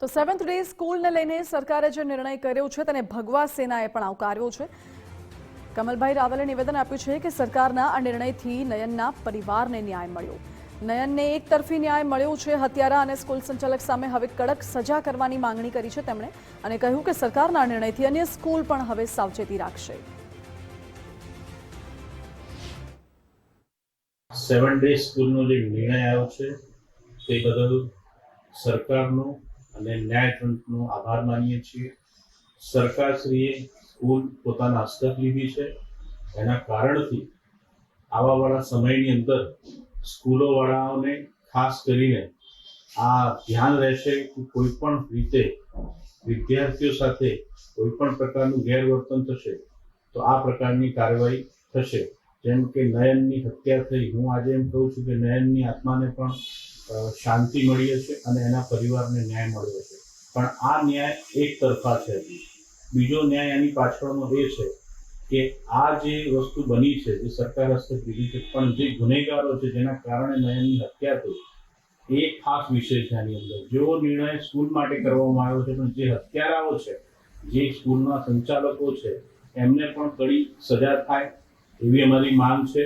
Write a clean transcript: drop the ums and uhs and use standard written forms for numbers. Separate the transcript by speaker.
Speaker 1: તો 7th day સ્કૂલને લઈને સરકારે જે નિર્ણય કર્યો છે તેને ભગવા સેનાએ પણ આવકાર્યો છે। કમલભાઈ રાવલે નિવેદન આપ્યું છે કે સરકારના આ નિર્ણયથી નયનના પરિવારને ન્યાય મળ્યો। નયનને એક તરફી ન્યાય મળ્યો છે। હત્યારા અને સ્કૂલ સંચાલક સામે હવે કડક સજા કરવાની માંગણી કરી છે તેમણે અને કહ્યું કે સરકારના નિર્ણયથી અન્ય સ્કૂલ પણ હવે સાવચેતી રાખશે।
Speaker 2: 7 ડે સ્કૂલનો જે નિર્ણય આવ્યો છે તે બદલ સરકારનો અને ન્યાયતંત્રનો આભાર માનીએ છીએ। સરકારશ્રીએ સ્કૂલ પોતાના હસ્તક લીધી છે। એના કારણથી આવાવાળા સમયની અંદર સ્કૂલોવાળાઓને ખાસ કરીને આ ધ્યાન રહેશે કે કોઈ પણ રીતે વિદ્યાર્થીઓ સાથે કોઈ પણ પ્રકારનું ગેરવર્તન થશે તો આ પ્રકારની કાર્યવાહી થશે। જેમ કે નયનની હત્યા થઈ, હું આજે એમ કહું છું કે નયનની આત્માને પણ શાંતિ મળી હશે અને એના પરિવારને ન્યાય મળ્યો છે। પણ આ ન્યાય એક તરફા છે। બીજો ન્યાય એની પાછળનો એ છે કે આ જે વસ્તુ બની છે, જે સરકાર હસ્તક લીધી છે, પણ જે ગુનેગારો છે જેના કારણે નયનની હત્યા થઈ એ ખાસ વિષય છે। આની અંદર જેવો નિર્ણય સ્કૂલ માટે કરવામાં આવ્યો છે, પણ જે હત્યારાઓ છે, જે સ્કૂલના સંચાલકો છે, એમને પણ કડી સજા થાય એવી અમારી માંગ છે।